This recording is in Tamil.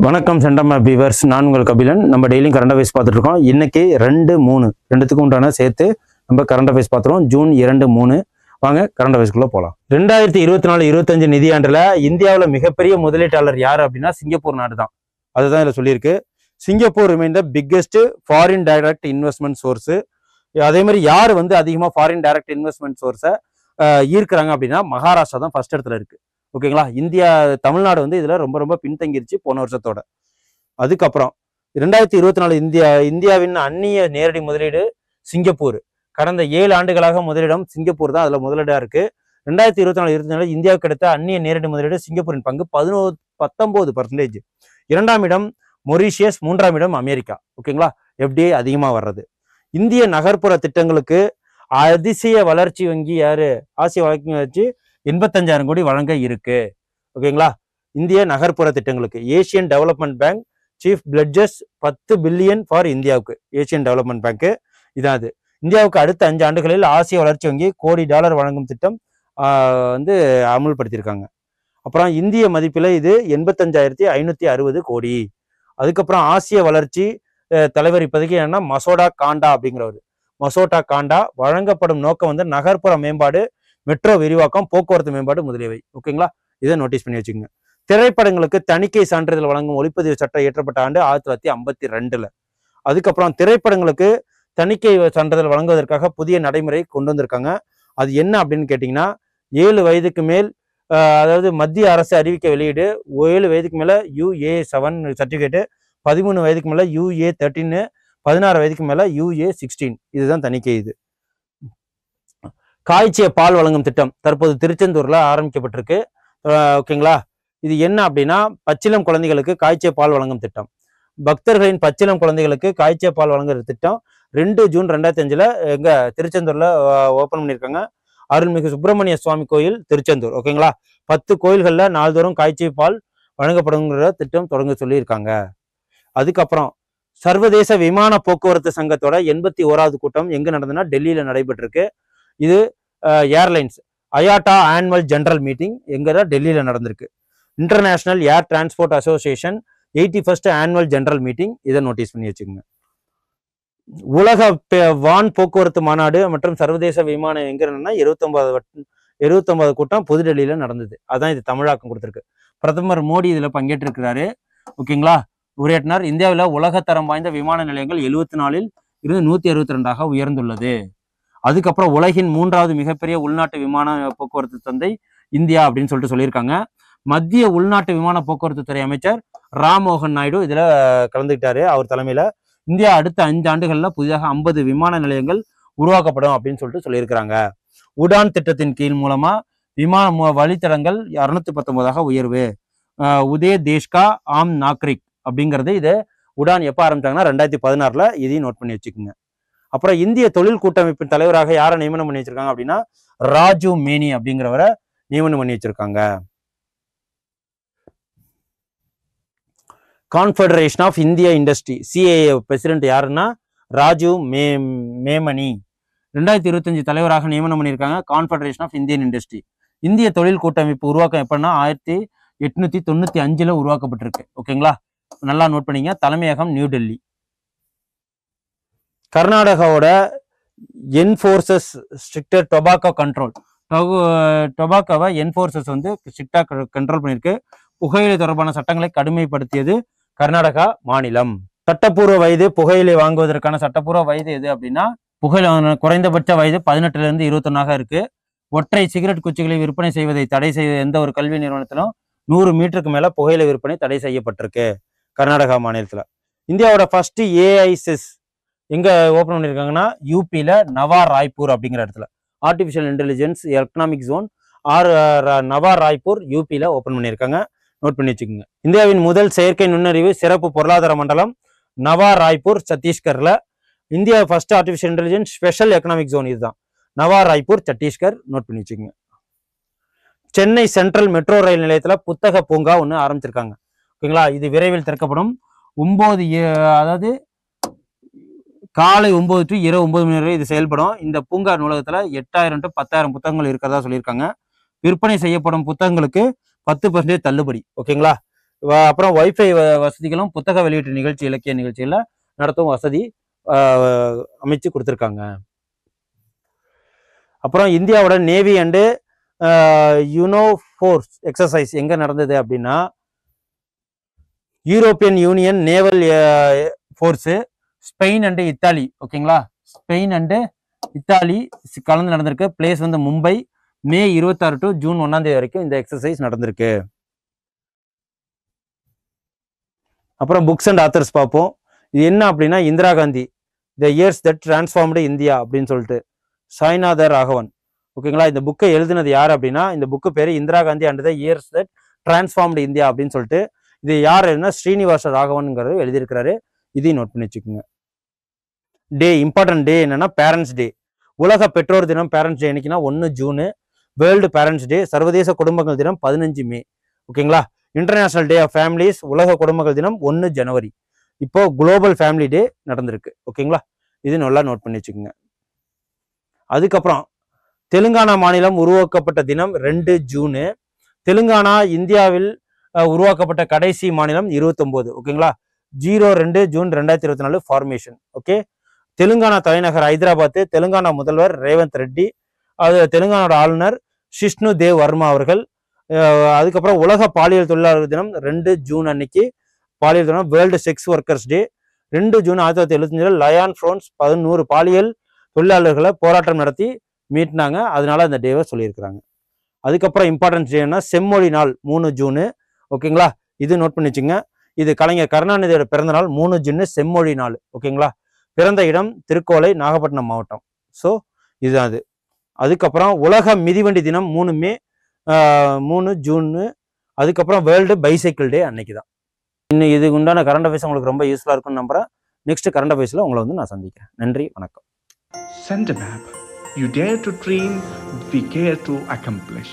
வணக்கம் சென்டம் பீவர்ஸ், நான் உங்கள் கபிலன். நம்ம டெய்லியும் கரண்ட் அஃபேர்ஸ் பார்த்துட்டு இருக்கோம். இன்னைக்கு 2-3 ரெண்டுத்துக்கும் உண்டான சேர்த்து நம்ம கரண்ட் அஃபேர்ஸ் பார்த்துருவோம். ஜூன் 2-3 வாங்க கரண்ட் அஃபேர்ஸ்குள்ள போகலாம். 2024-25 நிதியாண்டுல இந்தியாவில் மிகப்பெரிய முதலீட்டாளர் யார் அப்படின்னா சிங்கப்பூர் நாடு தான். அதுதான் இதில் சொல்லியிருக்கு. Singapore remain the biggest foreign direct investment source. அதே மாதிரி யார் அதிகமாக ஃபாரின் டைரக்ட் இன்வெஸ்ட்மெண்ட் சோர்ஸை ஈர்க்கிறாங்க அப்படின்னா மகாராஷ்டிரா தான் ஃபர்ஸ்ட் இடத்துல இருக்கு. ஓகேங்களா. தமிழ்நாடு இதுல ரொம்ப ரொம்ப பின்தங்கிருச்சு போன வருஷத்தோட. அதுக்கப்புறம் 2024 இந்தியாவின் அந்நிய நேரடி முதலீடு சிங்கப்பூர். கடந்த 7 ஆண்டுகளாக முதலிடம் சிங்கப்பூர் தான் அதுல முதலீடா இருக்கு. 2024 இந்தியாவுக்கு கிடைத்த அந்நிய நேரடி முதலீடு சிங்கப்பூரின் பங்கு 19%. 2ஆம் இடம் மொரீஷியஸ், 3ஆம் இடம் அமெரிக்கா. ஓகேங்களா. FDI அதிகமா வர்றது. இந்திய நகர்ப்புற திட்டங்களுக்கு அதிசய வளர்ச்சி வங்கி யாரு? ஆசிய வளர்ச்சி வச்சு 85,000 கோடி வழங்க இருக்கு. ஓகேங்களா. இந்திய நகர்ப்புற திட்டங்களுக்கு Asian development bank chief pledges 10 billion for இந்தியாவுக்கு. ஏசியன் டெவலப்மெண்ட் பேங்க் இதான் அது. இந்தியாவுக்கு அடுத்த 5 ஆண்டுகளில் ஆசிய வளர்ச்சி வங்கி $1 கோடி வழங்கும் திட்டம் அமுல்படுத்தியிருக்காங்க. அப்புறம் இந்திய மதிப்பில் இது 85,560 கோடி. அதுக்கப்புறம் ஆசிய வளர்ச்சி தலைவர் இப்போதைக்கு என்னன்னா மசோடா காண்டா அப்படிங்கிறவர். மசோடா காண்டா வழங்கப்படும் நோக்கம் நகர்ப்புற மேம்பாடு, மெட்ரோ விரிவாக்கம், போக்குவரத்து மேம்பாடு முதலியவை. ஓகேங்களா. இதை நோட்டீஸ் பண்ணி வச்சுக்கோங்க. திரைப்படங்களுக்கு தணிக்கை சான்றிதழ் வழங்கும் ஒளிப்பதிவு சட்டம் இயற்றப்பட்ட ஆண்டு 1952. அதுக்கப்புறம் திரைப்படங்களுக்கு தணிக்கை சான்றிதழ் வழங்குவதற்காக புதிய நடைமுறை கொண்டு வந்திருக்காங்க. அது என்ன அப்படின்னு கேட்டிங்கன்னா, 7 வயதுக்கு மேல் அதாவது மத்திய அரசு அறிவிக்க வெளியீடு, 7 வயதுக்கு மேல UA7 சர்டிஃபிகேட்டு, 13 வயதுக்கு மேல UA13, 16 வயதுக்கு மேல UA16. இதுதான் தணிக்கை. இது காய்ச்சிய பால் வழங்கும் திட்டம் தற்போது திருச்செந்தூர்ல ஆரம்பிக்கப்பட்டிருக்கு. ஓகேங்களா. இது என்ன அப்படின்னா, பச்சிளம் குழந்தைகளுக்கு காய்ச்சிய பால் வழங்கும் திட்டம். பக்தர்களின் பச்சிளம் குழந்தைகளுக்கு காய்ச்சிய பால் வழங்குற திட்டம் 2 ஜூன் 2005 எங்க திருச்செந்தூர்ல ஓபன் பண்ணியிருக்காங்க. அருள்மிகு சுப்பிரமணிய சுவாமி கோயில் திருச்செந்தூர். ஓகேங்களா. 10 கோயில்கள்ல நாள்தோறும் காய்ச்சிய பால் வழங்கப்படுங்கிற திட்டம் தொடங்க சொல்லியிருக்காங்க. அதுக்கப்புறம் சர்வதேச விமான போக்குவரத்து சங்கத்தோட 81வது கூட்டம் எங்க நடந்ததுன்னா டெல்லியில நடைபெற்றிருக்கு. இது ஏர்லைன்ஸ் அயாட்டா ஆனுவல் ஜெனரல் மீட்டிங் எங்க டெல்லியில நடந்திருக்கு. இன்டர்நேஷனல் ஏர் transport association 81st annual general meeting. இதை நோட்டீஸ் பண்ணி வச்சுக்கோங்க. உலக வான் போக்குவரத்து மாநாடு மற்றும் சர்வதேச விமானம் எங்க என்னன்னா 79வது கூட்டம் புதுடெல்லியில நடந்தது. அதான் இது தமிழாக்கம் கொடுத்திருக்கு. பிரதமர் மோடி இதுல பங்கேற்றிருக்கிறாரு. ஓகேங்களா. உரையாற்றினார். இந்தியாவில் உலகத்தரம் வாய்ந்த விமான நிலையங்கள் 74 இருந்து 162 உயர்ந்துள்ளது. அதுக்கப்புறம் உலகின் 3வது மிகப்பெரிய உள்நாட்டு விமான போக்குவரத்து சந்தை இந்தியா அப்படின்னு சொல்லியிருக்காங்க. மத்திய உள்நாட்டு விமான போக்குவரத்து துறை அமைச்சர் ராம்மோகன் நாயுடு இதுல கலந்துக்கிட்டாரு. அவர் தலைமையில இந்தியா அடுத்த 5 ஆண்டுகள்ல புதிதாக 50 விமான நிலையங்கள் உருவாக்கப்படும் அப்படின்னு சொல்லியிருக்கிறாங்க. உடான் திட்டத்தின் கீழ் மூலமா விமான வழித்தடங்கள் 619 உயர்வு. உதய தேஷ்கா ஆம் நாக்ரிக் அப்படிங்கிறது. இதை உடான் எப்ப ஆரம்பிச்சாங்கன்னா 2016. இதையும் நோட் பண்ணி வச்சுக்கோங்க. அப்புறம் இந்திய தொழில் கூட்டமைப்பின் தலைவராக யாரை நியமனம் பண்ணி வச்சிருக்காங்க அப்படின்னா ராஜு மேனி அப்படிங்கிறவரை நியமனம் பண்ணி வச்சிருக்காங்க. Confederation of India industry CAI president யாருன்னா ராஜு மேமணி 2025 தலைவராக நியமனம் பண்ணியிருக்காங்க. Confederation of Indian industry. இந்திய தொழில் கூட்டமைப்பு உருவாக்கம் எப்படின்னா 1895 உருவாக்கப்பட்டிருக்கு. ஓகேங்களா. நல்லா நோட் பண்ணிங்க. தலைமையகம் நியூ டெல்லி. கர்நாடகாவோட என்ஃபோர்சஸ் ஸ்ட்ரிக்டர் டொபாக்கோ கண்ட்ரோல். டொபாக்கோவை என்ஃபோர்சஸ் ஸ்ட்ரிக்டா கண்ட்ரோல் பண்ணியிருக்கு. புகையிலை தொடர்பான சட்டங்களை கடுமைப்படுத்தியது கர்நாடகா மாநிலம். சட்டப்பூர்வ வயது புகையிலை வாங்குவதற்கான சட்டப்பூர்வ வயது எது அப்படின்னா குறைந்தபட்ச வயது 18 இருந்து 21 இருக்கு. ஒற்றை சிகரெட் குச்சிகளை விற்பனை செய்வதை தடை செய்த எந்த ஒரு கல்வி நிறுவனத்திலும் 100 மீட்டருக்கு மேல புகையிலை விற்பனை தடை செய்யப்பட்டிருக்கு கர்நாடகா மாநிலத்துல. இந்தியாவோட ஃபர்ஸ்ட் AISIS எங்க ஓபன் பண்ணிருக்காங்கன்னா UPல நவா ராய்ப்பூர் அப்படிங்கிற இடத்துல. Artificial intelligence economic zone Nava Raipur UPல ஓபன் பண்ணியிருக்காங்க. நோட் பண்ணி வச்சுக்கோங்க. இந்தியாவின் முதல் செயற்கை நுண்ணறிவு சிறப்பு பொருளாதார மண்டலம் நவா ராய்ப்பூர் சத்தீஸ்கர்ல. India first artificial intelligence special economic zone இதுதான் நவா ராய்ப்பூர் சத்தீஸ்கர். நோட் பண்ணி வச்சுக்கோங்க. சென்னை சென்ட்ரல் மெட்ரோ ரயில் நிலையத்துல புத்தக பூங்கா ஒன்று ஆரம்பிச்சிருக்காங்க. ஓகேங்களா. இது விரைவில் திறக்கப்படும். 9 அதாவது காலை 9 to இரவு 9 மணி வரை இது செயல்படும். இந்த பூங்கா நூலகத்துல 8000 to 10,000 புத்தகங்கள் இருக்கிறதா சொல்லியிருக்காங்க. விற்பனை செய்யப்படும் புத்தகங்களுக்கு 10% தள்ளுபடி. ஓகேங்களா. அப்புறம் வைஃபை வசதிகளும் புத்தக வெளியீட்டு நிகழ்ச்சி இலக்கிய நிகழ்ச்சிகளை நடத்தும் வசதி அமைச்சு கொடுத்துருக்காங்க. அப்புறம் இந்தியாவோட நேவி அண்டு யூனோஃபோர்ஸ் எக்ஸசைஸ் எங்கே நடந்தது அப்படின்னா European union naval force Spain and Italy, ஓகேங்களா, ஸ்பெயின் அண்டு இத்தாலி கலந்து நடந்திருக்கு. பிளேஸ் வந்து மும்பை. மே 26 டு ஜூன் 1 வரைக்கும் இந்த எக்ஸசைஸ் நடந்திருக்கு. அப்புறம் புக்ஸ் அண்ட் ஆத்தர்ஸ் பார்ப்போம். இது என்ன அப்படின்னா Indira Gandhi the years that transformed India அப்படின்னு சொல்லிட்டு சாய்நாத ராகவன், ஓகேங்களா. இந்த புக்கை எழுதினது யார் அப்படின்னா இந்த புக்கு பேர் Indira Gandhi and the years that transformed India அப்படின்னு சொல்லிட்டு இது யாருன்னா ஸ்ரீனிவாச ராகவன்ங்கிறது எழுதியிருக்கிறாரு. இதையும் நோட் பண்ணி வச்சுக்கோங்க. டே இம்பார்ட்டன்ட் டே என்னன்னா பேரண்ட்ஸ் டே. உலக பெற்றோர் தினம் பேரண்ட்ஸ் டே என்னைக்குன்னா 1 ஜூனு. வேர்ல்டு பேரண்ட்ஸ் டே சர்வதேச குடும்பங்கள் தினம் 15 மே, ஓகேங்களா. இன்டர்நேஷனல் டே ஆஃப் ஃபேமிலிஸ் உலக குடும்பங்கள் தினம் 1 ஜனவரி. இப்போ குளோபல் ஃபேமிலி டே நடந்திருக்கு, ஓகேங்களா. இது நல்லா நோட் பண்ணி வச்சுக்கோங்க. அதுக்கப்புறம் தெலுங்கானா மாநிலம் உருவாக்கப்பட்ட தினம் 2 ஜூனு. தெலுங்கானா இந்தியாவில் உருவாக்கப்பட்ட கடைசி மாநிலம் 29, ஓகேங்களா. 02 ஜூன் 2024 ஃபார்மேஷன், ஓகே. தெலுங்கானா தலைநகர் ஹைதராபாத். தெலுங்கானா முதல்வர் ரேவந்த் ரெட்டி. அது தெலுங்கானாவோட ஆளுநர் ஷிஷ்ணு தேவ் வர்மா அவர்கள். அதுக்கப்புறம் உலக பாலியல் தொழிலாளர் தினம் 2 ஜூன் அன்னைக்கு பாலியல் தினம். World sex workers day 2 June 1975 Lyon France 11 பாலியல் தொழிலாளர்களை போராட்டம் நடத்தி மீட்டினாங்க, அதனால அந்த டேவை சொல்லியிருக்கிறாங்க. அதுக்கப்புறம் இம்பார்ட்டன்ஸ் டேன்னா செம்மொழி நாள் 3 ஜூனு, ஓகேங்களா. இது நோட் பண்ணி வச்சுங்க. இது கலைஞர் கருணாநிதியோட பிறந்த நாள் 3 ஜூன் செம்மொழி நாள், ஓகேங்களா. பிறந்த இடம் திருக்கோளை, நாகப்பட்டினம் மாவட்டம். ஸோ இதுதான் அது. அதுக்கப்புறம் உலக மிதிவண்டி தினம் 3 மே 3 ஜூனு. அதுக்கப்புறம் வேர்ல்டு பைசைக்கிள் டே அன்னைக்கு தான். இன்னும் இதுக்கு உண்டான கரண்ட் அஃபேர்ஸ் உங்களுக்கு ரொம்ப யூஸ்ஃபுல்லாக இருக்கும்னு நம்புறேன். நெக்ஸ்ட் கரண்ட் அஃபேர்ஸில் உங்களை வந்து நான் சந்திக்கிறேன். நன்றி, வணக்கம். Send a map. You dare to dream, we care to accomplish.